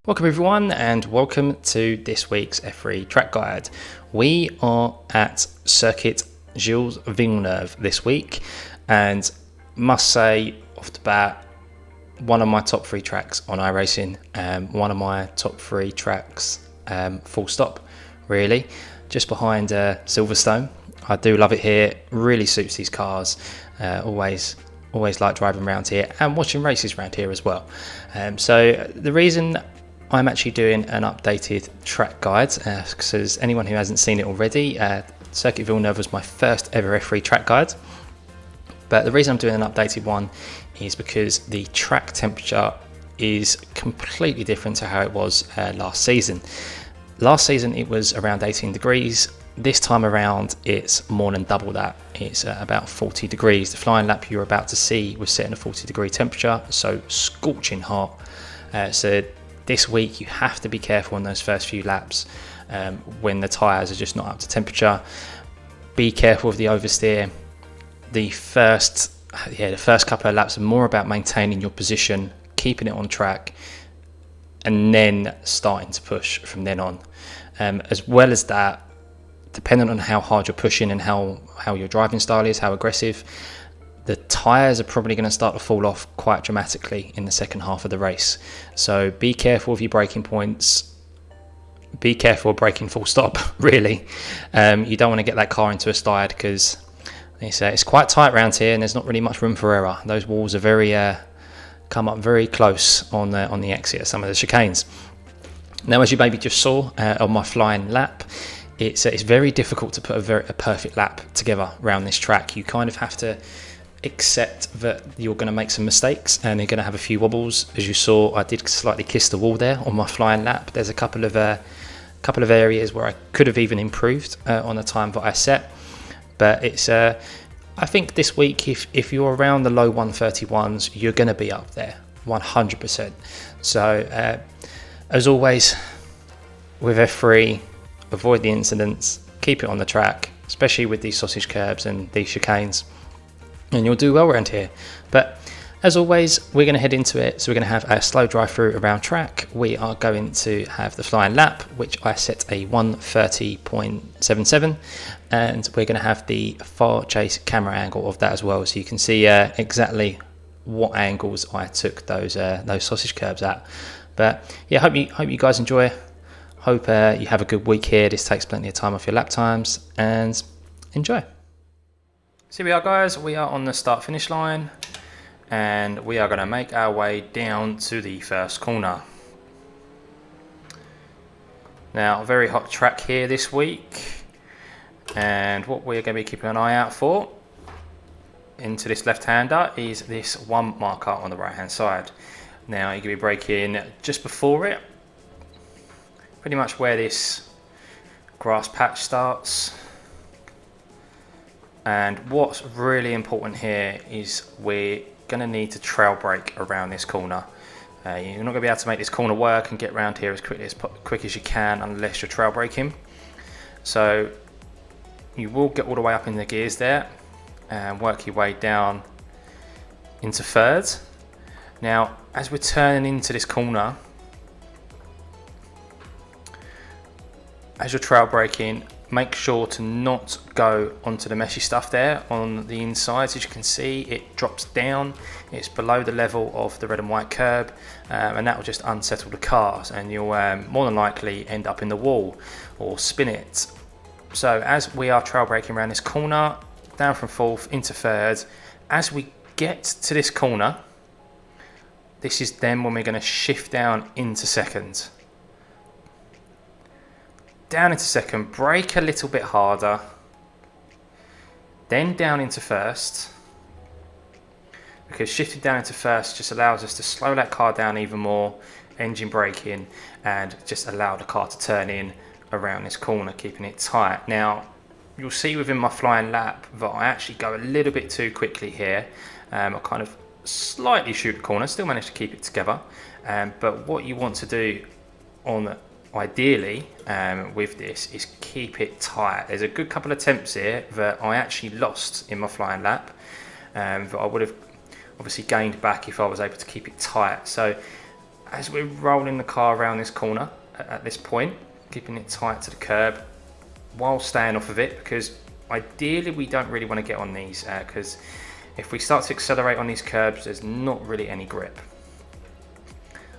Welcome everyone and welcome to this week's F3 track guide. We are at Circuit Gilles Villeneuve this week and must say off the bat, one of my top three tracks on iRacing, one of my top three tracks full stop really, just behind Silverstone. I do love it here, really suits these cars, always like driving around here and watching races around here as well. So the reason I'm actually doing an updated track guide because anyone who hasn't seen it already, Circuit Villeneuve was my first ever F3 track guide. But the reason I'm doing an updated one is because the track temperature is completely different to how it was last season. Last season it was around 18 degrees. This time around it's more than double that. It's about 40 degrees. The flying lap you're about to see was set in a 40 degree temperature, so scorching hot. So this week you have to be careful on those first few laps when the tyres are just not up to temperature. Be careful of the oversteer. The first couple of laps are more about maintaining your position, keeping it on track, and then starting to push from then on. As well as that, depending on how hard you're pushing and how your driving style is, how aggressive, the tyres are probably going to start to fall off quite dramatically in the second half of the race. So be careful of your braking points. Be careful of braking full stop, really. You don't want to get that car into a slide because it's quite tight around here and there's not really much room for error. Those walls are come up very close on the exit of some of the chicanes. Now, as you maybe just saw on my flying lap, it's very difficult to put a perfect lap together around this track. You kind of have to accept that you're going to make some mistakes and you're going to have a few wobbles. As you saw, I did slightly kiss the wall there on my flying lap. There's a couple of areas where I could have even improved on the time that I set, but it's I think this week if you're around the low 131s, you're going to be up there 100%. So as always with F3, avoid the incidents, keep it on the track, especially with these sausage curbs and these chicanes, and you'll do well around here. But as always, we're going to head into it. So we're going to have a slow drive through around track. We are going to have the flying lap, which I set a 1:30.77, and we're going to have the far chase camera angle of that as well, so you can see exactly what angles I took those sausage curbs at. But yeah, hope you guys enjoy. Hope you have a good week here. This takes plenty of time off your lap times, and enjoy. So here we are, guys. We are on the start finish line and we are going to make our way down to the first corner. Now, a very hot track here this week, and what we're going to be keeping an eye out for into this left-hander is this one marker on the right hand side. Now you're going to be braking just before it, pretty much where this grass patch starts. And what's really important here is we're going to need to trail brake around this corner. You're not going to be able to make this corner work and get around here as quick as you can unless you're trail braking. So you will get all the way up in the gears there and work your way down into third. Now, as we're turning into this corner, as you're trail braking, make sure to not go onto the meshy stuff there on the inside. As you can see, it drops down. It's below the level of the red and white curb, and that will just unsettle the cars, and you'll more than likely end up in the wall or spin it. So as we are trail braking around this corner, down from fourth into third, as we get to this corner, this is then when we're going to shift down into second. Down into second, brake a little bit harder, then down into first, because shifting down into first just allows us to slow that car down even more, engine braking, and just allow the car to turn in around this corner, keeping it tight. Now, you'll see within my flying lap that I actually go a little bit too quickly here. I kind of slightly shoot the corner, still manage to keep it together, but what you want to do ideally with this is keep it tight. There's a good couple of temps here that I actually lost in my flying lap, that I would have obviously gained back if I was able to keep it tight. So as we're rolling the car around this corner at this point, keeping it tight to the curb while staying off of it, because ideally we don't really want to get on these, because if we start to accelerate on these curbs, there's not really any grip.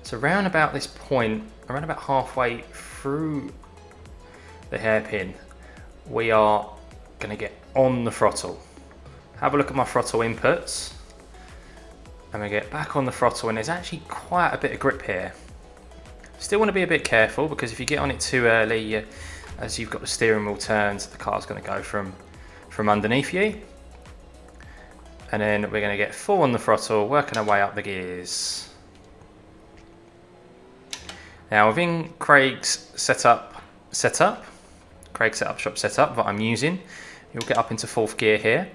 So around about this point, around about halfway through the hairpin, we are going to get on the throttle. Have a look at my throttle inputs, and we get back on the throttle, and there's actually quite a bit of grip here. Still want to be a bit careful, because if you get on it too early, as you've got the steering wheel turned, the car's going to go from underneath you. And then we're going to get full on the throttle, working our way up the gears. Now within Craig's setup, Craig's shop setup that I'm using, you'll get up into 4th gear here.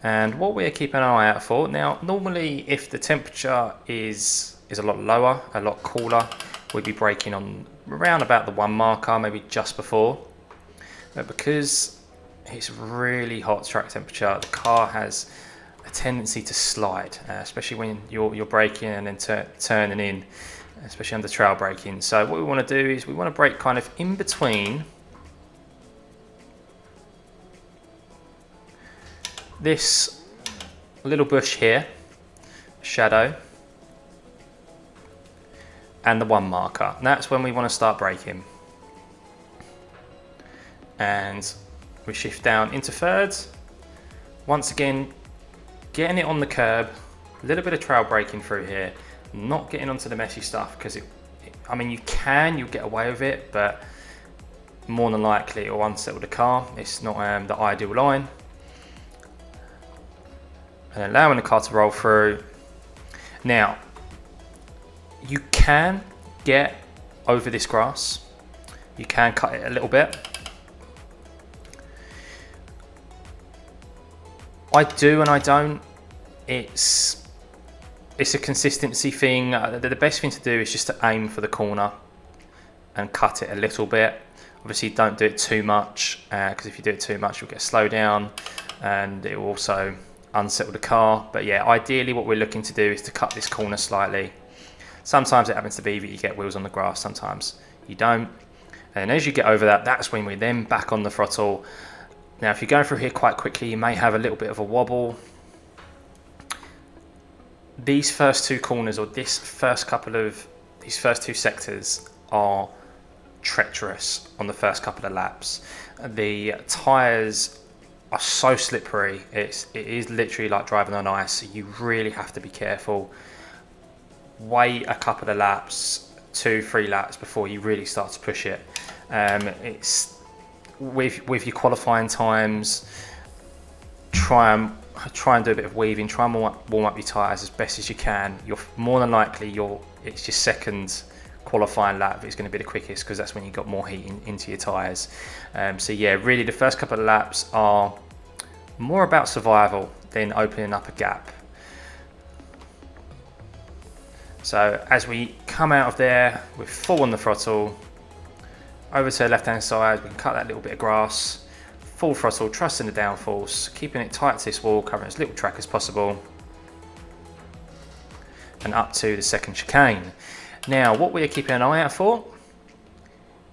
And what we're keeping an eye out for, now normally if the temperature is a lot lower, a lot cooler, we'd be braking on around about the 1 marker, maybe just before. But because it's really hot track temperature, the car has a tendency to slide, especially when you're braking and then turning in, especially under trail braking. So what we want to do is we want to brake kind of in between this little bush here, shadow, and the 1 marker. And that's when we want to start braking. And we shift down into 3rds. Once again, getting it on the curb, a little bit of trail braking through here, not getting onto the messy stuff, because I mean, you'll get away with it, but more than likely it'll unsettle the car. It's not the ideal line. And allowing the car to roll through. Now, you can get over this grass. You can cut it a little bit. I do and I don't. It's a consistency thing. The best thing to do is just to aim for the corner and cut it a little bit. Obviously don't do it too much, because if you do it too much you'll get a slowdown and it will also unsettle the car. But yeah, ideally what we're looking to do is to cut this corner slightly. Sometimes it happens to be that you get wheels on the grass, sometimes you don't. And as you get over that, that's when we're then back on the throttle. Now if you go through here quite quickly, you may have a little bit of a wobble. These first 2 corners, or these first 2 sectors, are treacherous on the first couple of laps. The tyres are so slippery, it is literally like driving on ice. You really have to be careful. Wait a couple of laps, 2-3 laps, before you really start to push it. It's with your qualifying times, try and do a bit of weaving, try and warm up your tyres as best as you can. You're more than likely it's your second qualifying lap is going to be the quickest, because that's when you got more heat into your tyres. So yeah, really the first couple of laps are more about survival than opening up a gap. So as we come out of there, we're full on the throttle, over to the left hand side, we can cut that little bit of grass, full throttle, trusting the downforce, keeping it tight to this wall, covering as little track as possible, and up to the second chicane. Now what we are keeping an eye out for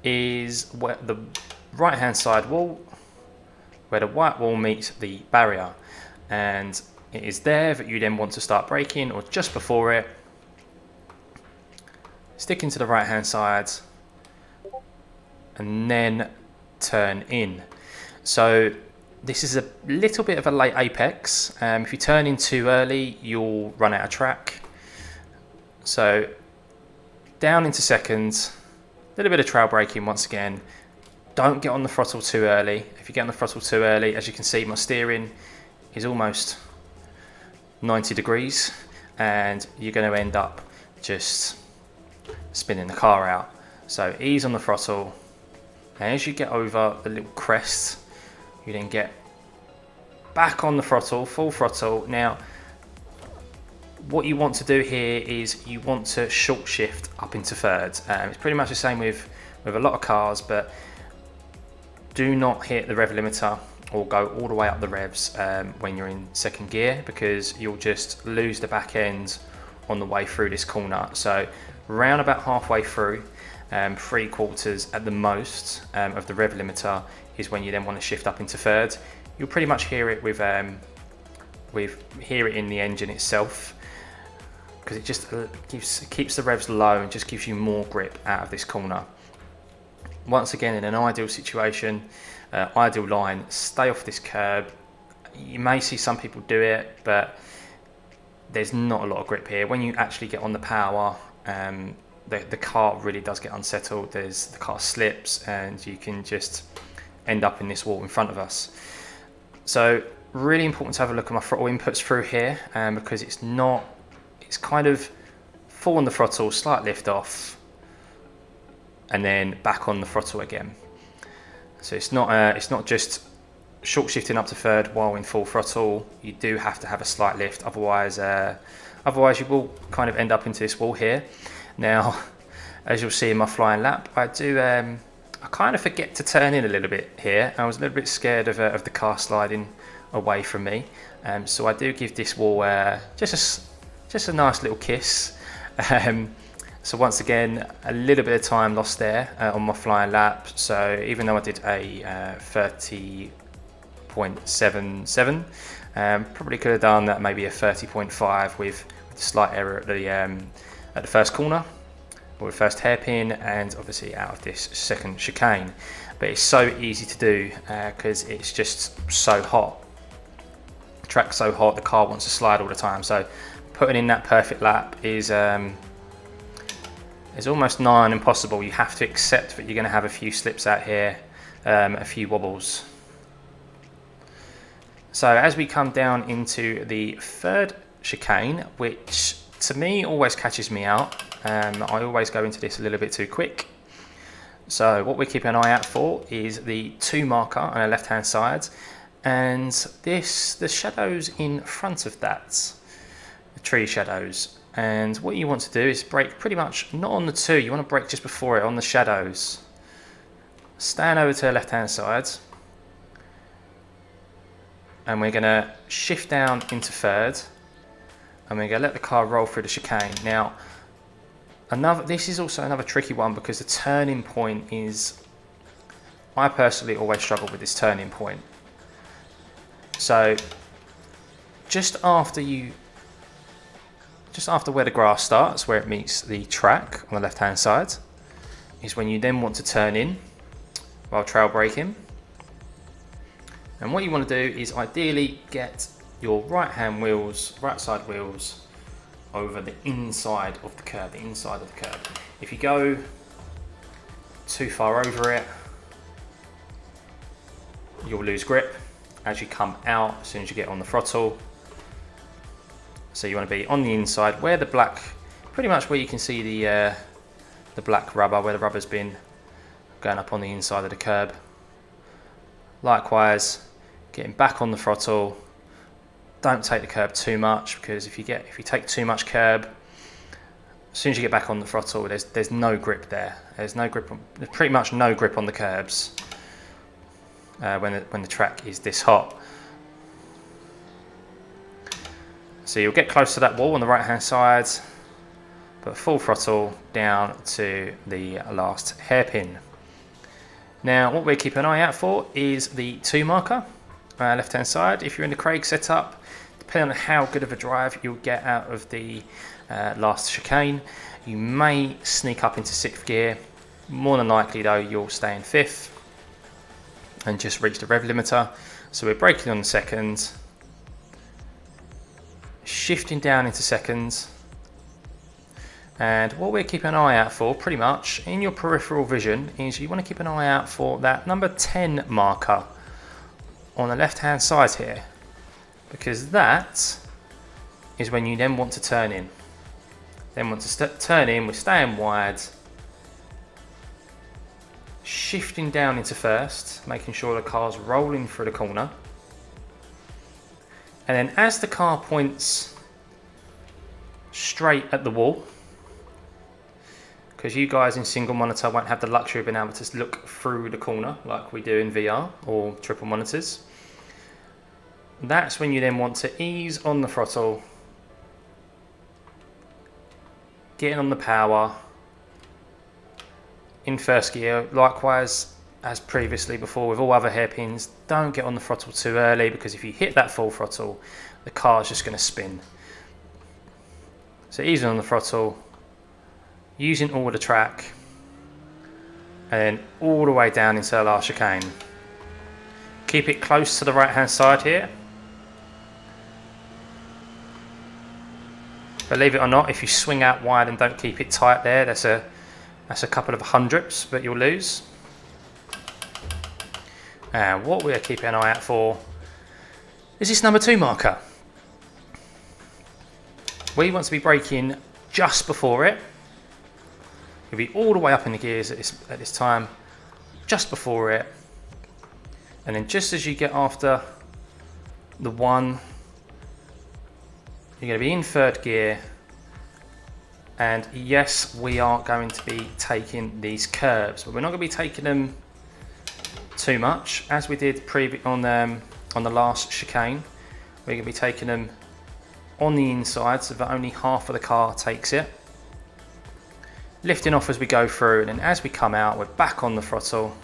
is where the right hand side wall, where the white wall meets the barrier, and it is there that you then want to start braking, or just before it. Stick into the right hand side and then turn in. So this is a little bit of a late apex. If you turn in too early, you'll run out of track. So down into seconds, a little bit of trail braking once again. Don't get on the throttle too early. If you get on the throttle too early, as you can see, my steering is almost 90 degrees and you're going to end up just spinning the car out. So ease on the throttle, and as you get over the little crest, you then get back on the throttle, full throttle. Now what you want to do here is you want to short shift up into thirds. It's pretty much the same with a lot of cars, but do not hit the rev limiter or go all the way up the revs when you're in second gear, because you'll just lose the back end on the way through this corner. So round about halfway through, 3/4 at the most of the rev limiter is when you then want to shift up into third. You'll pretty much hear it hear it in the engine itself, because it just keeps the revs low and just gives you more grip out of this corner. Once again, in an ideal situation, ideal line, stay off this curb. You may see some people do it, but there's not a lot of grip here. When you actually get on the power, the car really does get unsettled. The car slips and you can just end up in this wall in front of us. So really important to have a look at my throttle inputs through here, because it's kind of full on the throttle, slight lift off, and then back on the throttle again. So it's not just short shifting up to third while in full throttle. You do have to have a slight lift, otherwise you will kind of end up into this wall here. Now, as you'll see in my flying lap, I kind of forget to turn in a little bit here. I was a little bit scared of the car sliding away from me, so I do give this wall just a nice little kiss. So once again, a little bit of time lost there on my flying lap. So even though I did a 30.77, probably could have done that maybe a 30.5 with a slight error at the first corner, or the first hairpin, and obviously out of this second chicane. But it's so easy to do because it's just so hot. The track's so hot, the car wants to slide all the time. So putting in that perfect lap is almost nigh on impossible. You have to accept that you're going to have a few slips out here, a few wobbles. So as we come down into the third chicane, which to me always catches me out, I always go into this a little bit too quick. So what we're keeping an eye out for is the 2 marker on the left hand side, and the shadows in front of that, the tree shadows. And what you want to do is brake pretty much not on the 2, you want to brake just before it, on the shadows. Stand over to the left hand side, and we're going to shift down into third, and we're going to let the car roll through the chicane. Now, this is also another tricky one, because the turning point is, I personally always struggle with this turning point. So just after where the grass starts, where it meets the track on the left hand side, is when you then want to turn in while trail braking. And what you want to do is ideally get your right side wheels over the inside of the curb, If you go too far over it, you'll lose grip as you come out, as soon as you get on the throttle. So you want to be on the inside, where the black, pretty much where you can see the black rubber, where the rubber's been going up on the inside of the curb. Likewise, getting back on the throttle. Don't take the curb too much, because if you take too much curb, as soon as you get back on the throttle, there's no grip there. There's pretty much no grip on the curbs when the track is this hot. So you'll get close to that wall on the right hand side, but full throttle down to the last hairpin. Now what we're keeping an eye out for is the 2 marker, left hand side. If you're in the Craig setup, depending on how good of a drive you'll get out of the last chicane, you may sneak up into 6th gear. More than likely though, you'll stay in 5th and just reach the rev limiter. So we're braking on the 2nd, shifting down into 2nd, and what we're keeping an eye out for pretty much in your peripheral vision is you want to keep an eye out for that number 10 marker on the left hand side here, because that is when you then want to turn in. Turn in, we're staying wide, shifting down into first, making sure the car's rolling through the corner. And then as the car points straight at the wall, because you guys in single monitor won't have the luxury of being able to look through the corner like we do in VR or triple monitors, that's when you then want to ease on the throttle getting on the power in first gear. Likewise, as previously before with all other hairpins, don't get on the throttle too early, because if you hit that full throttle, the car's just going to spin. So easy on the throttle, using all the track, and then all the way down into the last chicane. Keep it close to the right hand side here. Believe it or not, if you swing out wide and don't keep it tight there, that's a couple of hundredths that you'll lose. And what we are keeping an eye out for is this number 2 marker. We want to be braking just before it. You'll be all the way up in the gears at this time, just before it. And then just as you get after the 1, you're going to be in 3rd gear. And yes, we are going to be taking these curbs, but we're not going to be taking them too much, as we did on the last chicane. We're going to be taking them on the inside, so that only half of the car takes it. Lifting off as we go through, and then as we come out, we're back on the throttle.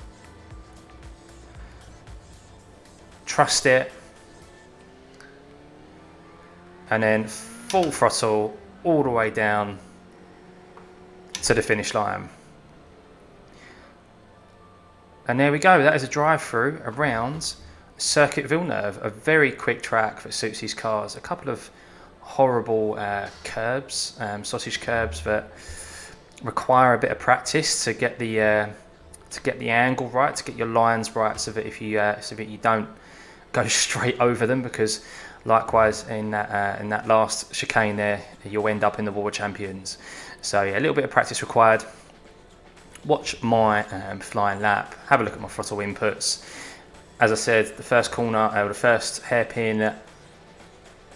Trust it, and then full throttle all the way down to the finish line. And there we go, that is a drive through around Circuit Villeneuve, a very quick track that suits these cars. A couple of horrible curbs, sausage curbs, that require a bit of practice to get the angle right, to get your lines right, so that you don't go straight over them, because likewise in that last chicane there, you'll end up in the World Champions. So yeah, a little bit of practice required. Watch my flying lap, have a look at my throttle inputs. As I said, the first corner, the first hairpin,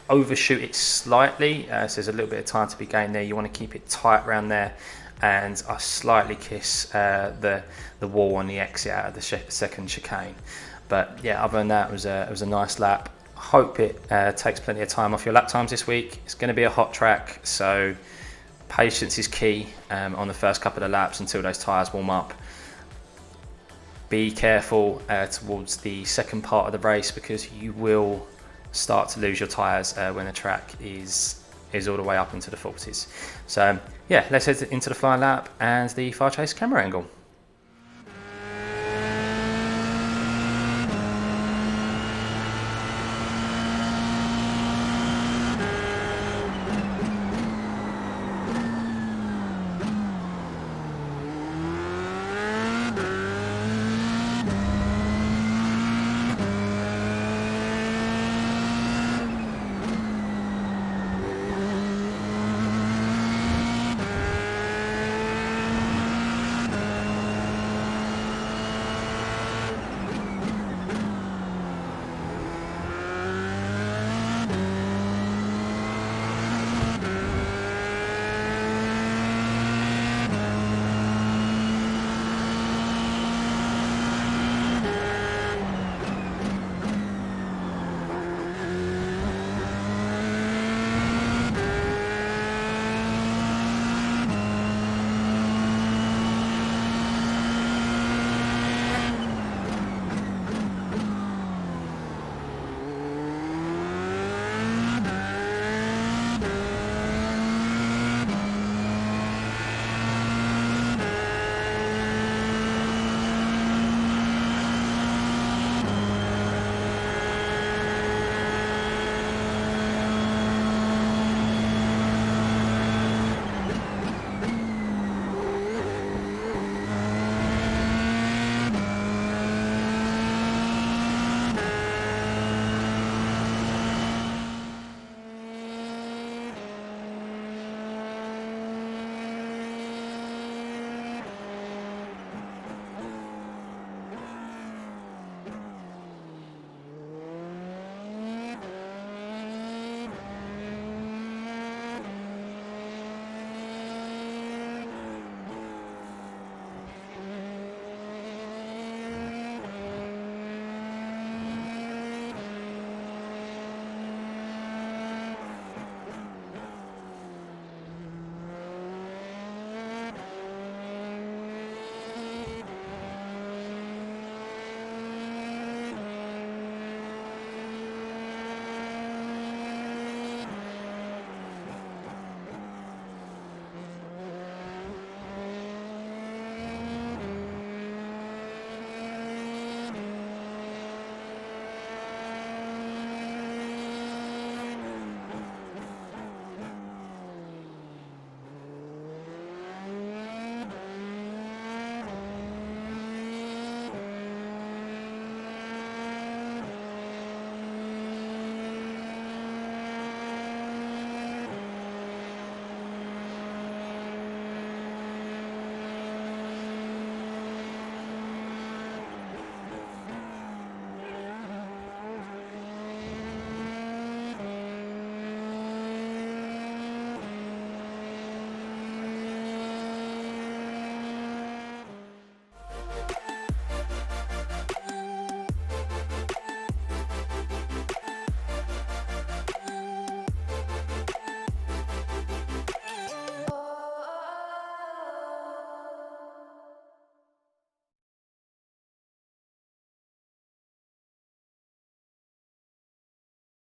overshoot it slightly, so there's a little bit of time to be gained there. You want to keep it tight around there, and I slightly kiss the wall on the exit out of the second chicane. But yeah, other than that, it was a nice lap. Hope it takes plenty of time off your lap times this week. It's going to be a hot track, so patience is key on the first couple of laps until those tyres warm up. Be careful towards the second part of the race, because you will start to lose your tyres when the track is all the way up into the 40s. So yeah, let's head into the flying lap and the far chase camera angle.